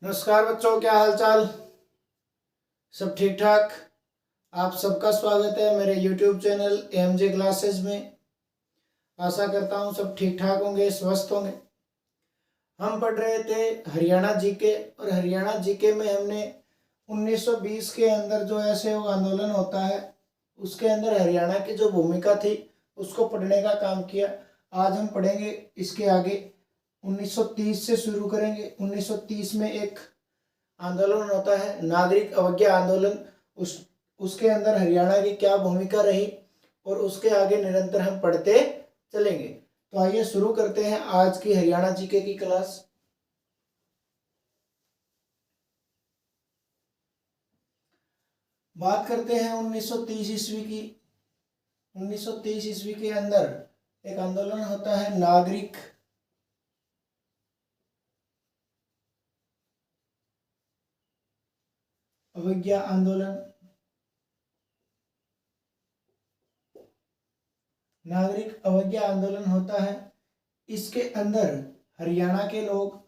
नमस्कार बच्चों, क्या हाल चाल। सब ठीक ठाक। आप सबका स्वागत है मेरे YouTube चैनल AMJ क्लासेस में। आशा करता हूँ सब ठीक ठाक होंगे, स्वस्थ होंगे। हम पढ़ रहे थे हरियाणा जीके, और हरियाणा जीके में हमने 1920 के अंदर जो असहयोग आंदोलन होता है उसके अंदर हरियाणा की जो भूमिका थी उसको पढ़ने का काम किया। आज हम पढ़ेंगे इसके आगे। 1930 से शुरू करेंगे। 1930 में एक आंदोलन होता है नागरिक अवज्ञा आंदोलन। उसके अंदर हरियाणा की क्या भूमिका रही और उसके आगे निरंतर हम पढ़ते चलेंगे। तो आइए शुरू करते हैं आज की हरियाणा जीके की क्लास। बात करते हैं 1930 ईस्वी की। 1930 ईस्वी के अंदर एक आंदोलन होता है नागरिक अवज्ञा आंदोलन। नागरिक अवज्ञा आंदोलन होता है, इसके अंदर हरियाणा के लोग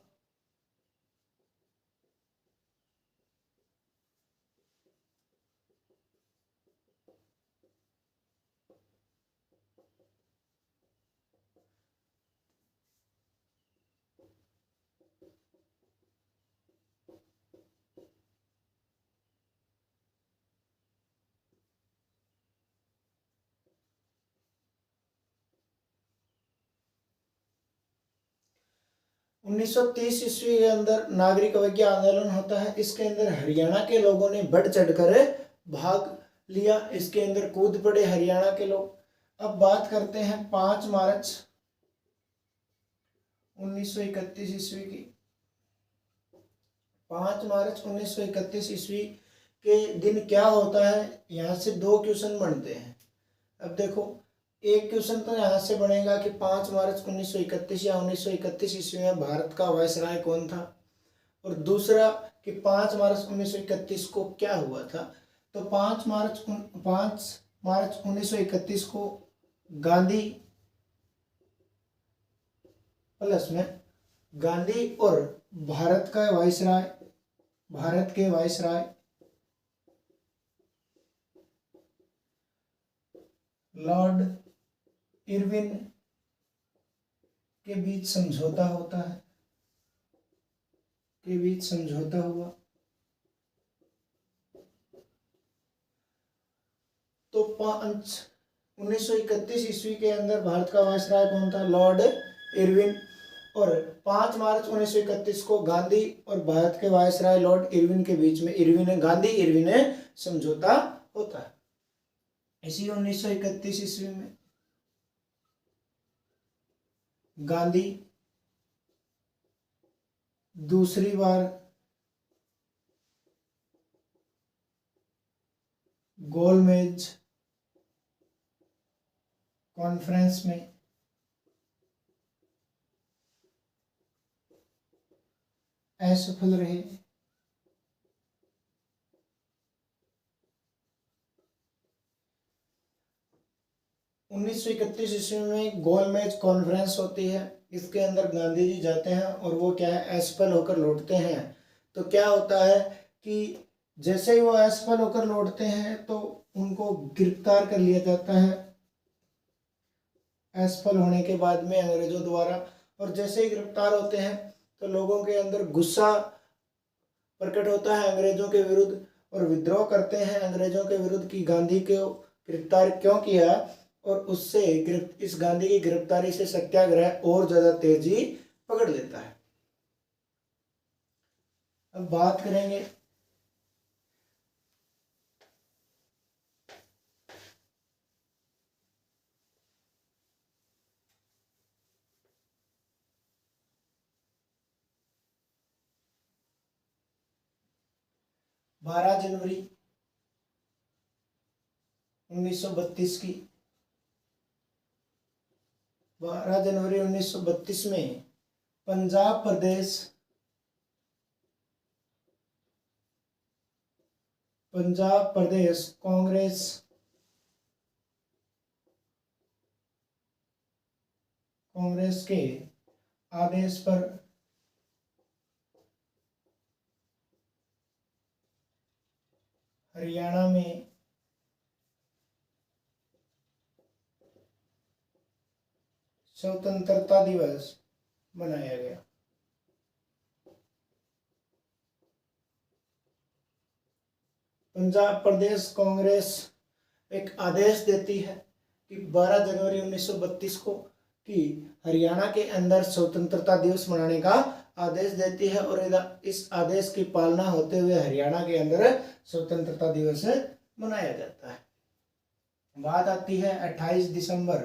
उन्नीस सौ तीस ईस्वी के अंदर नागरिक अवज्ञा आंदोलन होता है। इसके अंदर हरियाणा के लोगों ने बढ़ चढ़कर भाग लिया। इसके अंदर कूद पड़े हरियाणा के लोग। अब बात करते हैं 5 मार्च 1931 ईस्वी की। 5 मार्च 1931 ईस्वी के दिन क्या होता है, यहाँ से 2 क्वेश्चन बनते हैं। अब देखो, एक क्वेश्चन तो यहाँ से बनेगा कि 5 मार्च 1931 या 1931 ईस्वी में भारत का वायसराय कौन था, और दूसरा कि 5 मार्च 1931 को क्या हुआ था। तो 5 मार्च 1931 को गांधी प्लस में गांधी और भारत के वायसराय लॉर्ड इरविन के बीच समझौता होता है। हुआ। तो 1931 ईस्वी के अंदर भारत का वायसराय कौन था, लॉर्ड इरविन। और 5 मार्च 1931 को गांधी और भारत के वायसराय लॉर्ड इरविन के बीच में गांधी इरविन समझौता होता है। इसी 1931 ईस्वी में गांधी दूसरी बार गोलमेज कॉन्फ्रेंस में असफल रहे। उन्नीस सौ इकतीस ईस्वी में गोलमेज कॉन्फ्रेंस होती है। इसके अंदर गांधी जी जाते हैं और वो क्या है, असफल होकर लौटते हैं। तो क्या होता है कि जैसे ही वो असफल होकर लौटते हैं तो उनको गिरफ्तार कर लिया जाता है असफल होने के बाद में अंग्रेजों द्वारा। और जैसे ही गिरफ्तार होते हैं तो लोगों के अंदर गुस्सा प्रकट होता है अंग्रेजों के विरुद्ध, और विद्रोह करते हैं अंग्रेजों के विरुद्ध कि गांधी को गिरफ्तार क्यों किया। और उससे इस गांधी की गिरफ्तारी से सत्याग्रह और ज्यादा तेजी पकड़ लेता है। अब बात करेंगे 12 जनवरी 1932 की। 12 जनवरी 1932 में पंजाब प्रदेश कांग्रेस के आदेश पर हरियाणा में स्वतंत्रता दिवस मनाया गया। पंजाब प्रदेश कांग्रेस एक आदेश देती है कि 12 जनवरी 1932 को कि हरियाणा के अंदर स्वतंत्रता दिवस मनाने का आदेश देती है और इस आदेश की पालना होते हुए हरियाणा के अंदर स्वतंत्रता दिवस मनाया जाता है। बात आती है 28 दिसंबर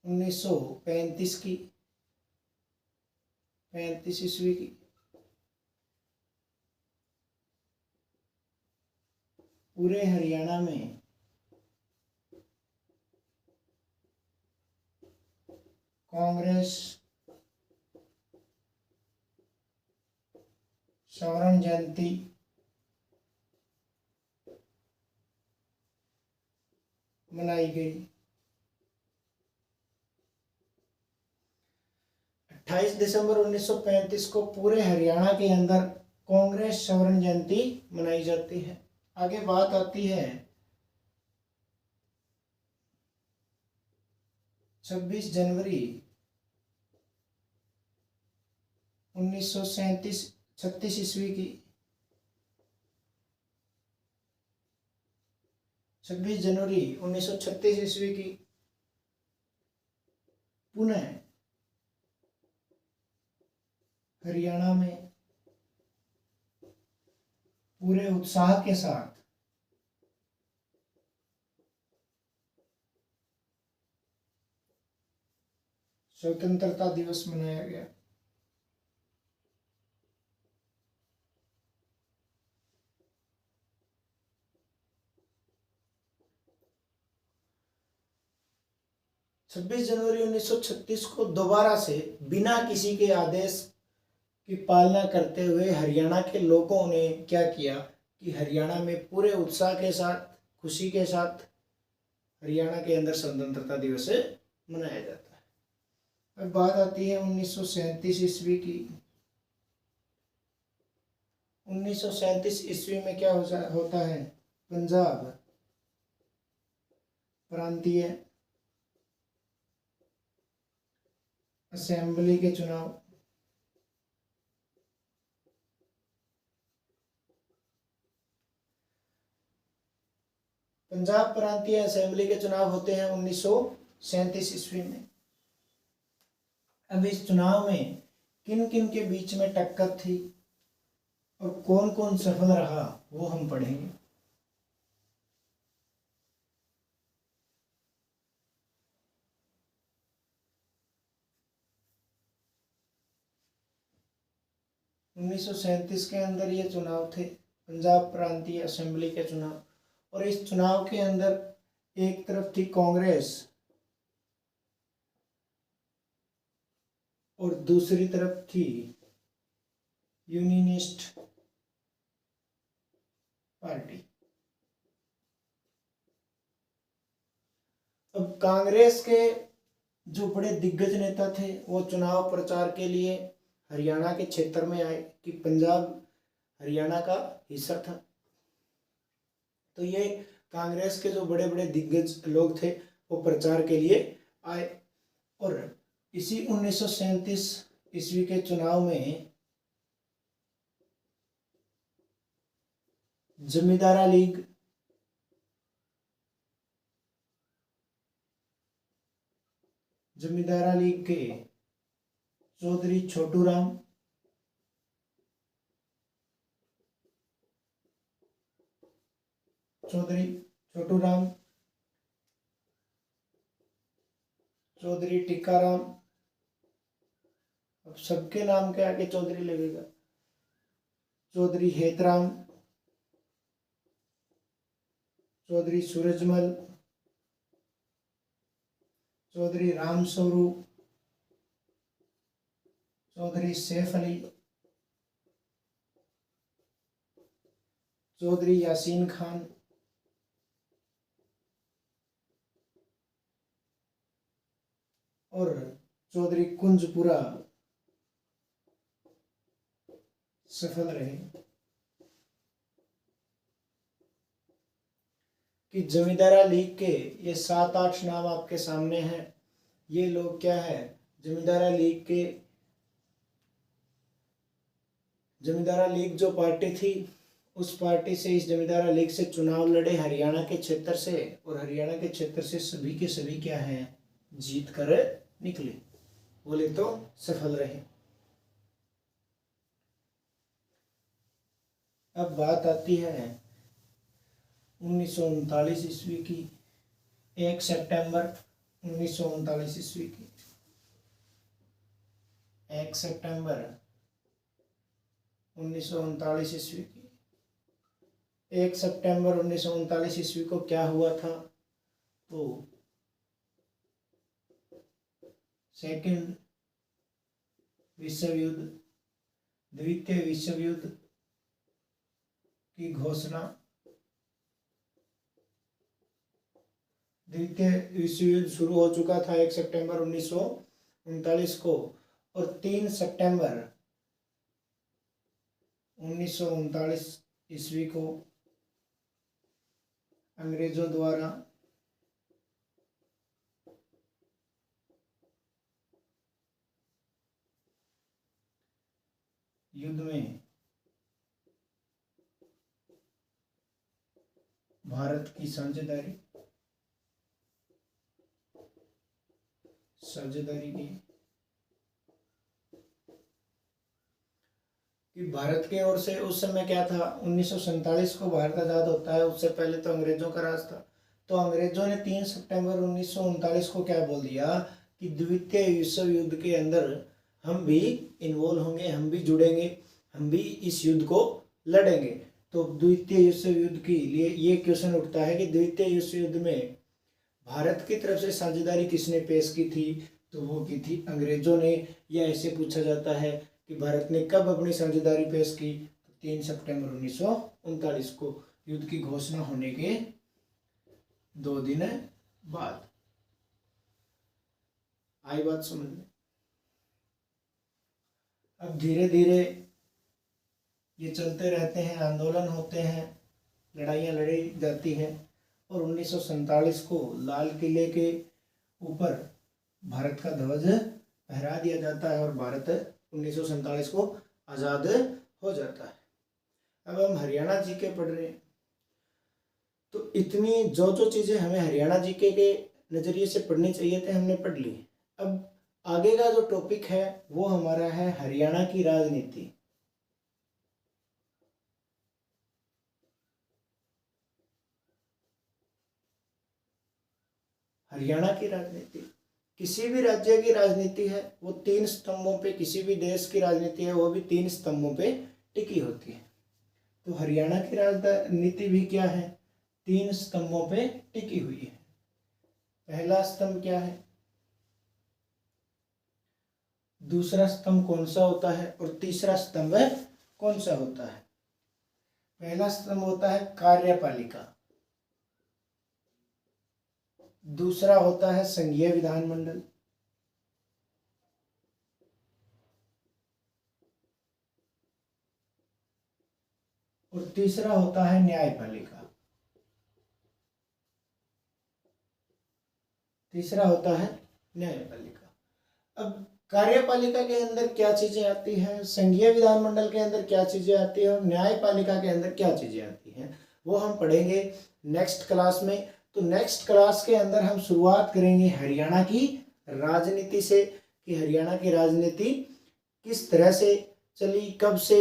1935 की, 35 ईस्वी की। पूरे हरियाणा में कांग्रेस स्वर्ण जयंती मनाई गई। 28 दिसंबर 1935 को पूरे हरियाणा के अंदर कांग्रेस स्वर्ण जयंती मनाई जाती है। आगे बात आती है 26 जनवरी 1936 ईस्वी की। 26 जनवरी 1936 ईस्वी की पुनः हरियाणा में पूरे उत्साह के साथ स्वतंत्रता दिवस मनाया गया। छब्बीस जनवरी 1936 को दोबारा से बिना किसी के आदेश की पालना करते हुए हरियाणा के लोगों ने क्या किया कि हरियाणा में पूरे उत्साह के साथ, खुशी के साथ हरियाणा के अंदर स्वतंत्रता दिवस मनाया जाता है। अब बात आती है 1937 ईस्वी की। 1937 ईस्वी में क्या होता है? पंजाब प्रांतीय असेंबली के चुनाव। पंजाब प्रांतीय असेंबली के चुनाव होते हैं 1937 ईस्वी में। अब इस चुनाव में किन किन के बीच में टक्कर थी और कौन कौन सफल रहा वो हम पढ़ेंगे। उन्नीस सौ सैंतीस के अंदर ये चुनाव थे, पंजाब प्रांतीय असेंबली के चुनाव। और इस चुनाव के अंदर एक तरफ थी कांग्रेस और दूसरी तरफ थी यूनियनिस्ट पार्टी। अब कांग्रेस के जो बड़े दिग्गज नेता थे वो चुनाव प्रचार के लिए हरियाणा के क्षेत्र में आए कि पंजाब हरियाणा का हिस्सा था। तो ये कांग्रेस के जो बड़े बड़े दिग्गज लोग थे वो प्रचार के लिए आए और इसी 1937 ईस्वी के चुनाव में जमींदारा लीग के चौधरी छोटू राम, चौधरी टीकाराम, अब सबके नाम के आगे चौधरी लगेगा, चौधरी हेतराम, चौधरी सूरजमल, चौधरी राम स्वरूप, चौधरी सैफ अली, चौधरी यासीन खान और चौधरी कुंजपुरा सफल रहे। कि जमींदारा लीग के ये 7-8 नाम आपके सामने हैं। ये लोग क्या है, जमींदारा लीग के, जमींदारा लीग जो पार्टी थी उस पार्टी से, इस जमींदारा लीग से चुनाव लड़े हरियाणा के क्षेत्र से, और हरियाणा के क्षेत्र से सभी के सभी क्या हैं, जीत कर निकले, बोले तो सफल रहे। अब बात आती है 1939 ईस्वी की, 1 सितंबर 1939 ईस्वी की, 1 सितंबर 1939 ईस्वी की। 1 सितंबर 1939 ईस्वी को क्या हुआ था, तो सेकेंड विश्व युद्ध, द्वितीय विश्व युद्ध की घोषणा, द्वितीय विश्व युद्ध शुरू हो चुका था 1 सितंबर 1939 को, और 3 सितंबर 1939 ईस्वी को अंग्रेजों द्वारा युद्ध में भारत की साझेदारी की, कि भारत की ओर से उस समय क्या था, 1947 को भारत आज़ाद होता है, उससे पहले तो अंग्रेजों का राज था। तो अंग्रेजों ने 3 सितंबर 1939 को क्या बोल दिया कि द्वितीय विश्व युद्ध के अंदर हम भी इन्वॉल्व होंगे, हम भी जुड़ेंगे, हम भी इस युद्ध को लड़ेंगे। तो द्वितीय विश्व युद्ध के लिए ये क्वेश्चन उठता है कि द्वितीय विश्व युद्ध में भारत की तरफ से साझेदारी किसने पेश की थी, तो वो की थी अंग्रेजों ने। या ऐसे पूछा जाता है कि भारत ने कब अपनी साझेदारी पेश की, तो 3 सितंबर 1939 को, युद्ध की घोषणा होने के 2 दिन बाद। आई बात समझ में। अब धीरे धीरे ये चलते रहते हैं, आंदोलन होते हैं, लड़ाइयाँ लड़ी जाती हैं, और 1947 को लाल किले के ऊपर भारत का ध्वज फहरा दिया जाता है और भारत 1947 को आज़ाद हो जाता है। अब हम हरियाणा जीके पढ़ रहे हैं, तो इतनी जो चीज़ें हमें हरियाणा जीके के नज़रिए से पढ़नी चाहिए थे हमने पढ़ ली। अब आगे का जो टॉपिक है वो हमारा है हरियाणा की राजनीति। हरियाणा की राजनीति, किसी भी राज्य की राजनीति है वो 3 स्तंभों पे, किसी भी देश की राजनीति है वो भी 3 स्तंभों पे टिकी होती है। तो हरियाणा की राजनीति भी क्या है, 3 स्तंभों पे टिकी हुई है। पहला स्तंभ क्या है, दूसरा स्तंभ कौन सा होता है, और तीसरा स्तंभ कौन सा होता है। पहला स्तंभ होता है कार्यपालिका, दूसरा होता है संघीय विधानमंडल, और तीसरा होता है न्यायपालिका। तीसरा होता है न्यायपालिका। अब कार्यपालिका के अंदर क्या चीजें आती हैं, संघीय विधानमंडल के अंदर क्या चीजें आती हैं, और न्यायपालिका के अंदर क्या चीजें आती हैं, वो हम पढ़ेंगे नेक्स्ट क्लास में। तो नेक्स्ट क्लास के अंदर हम शुरुआत करेंगे हरियाणा की राजनीति से, कि हरियाणा की राजनीति किस तरह से चली, कब से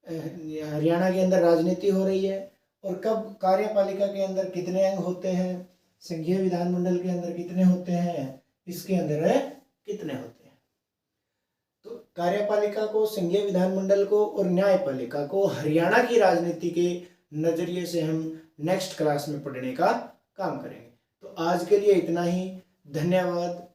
हरियाणा के अंदर राजनीति हो रही है, और कब कार्यपालिका के अंदर कितने अंग होते हैं, संघीय विधानमंडल के अंदर कितने होते हैं, इसके अंदर कितने होते हैं। तो कार्यपालिका को, संघीय विधानमंडल को और न्यायपालिका को हरियाणा की राजनीति के नजरिए से हम नेक्स्ट क्लास में पढ़ने का काम करेंगे। तो आज के लिए इतना ही, धन्यवाद।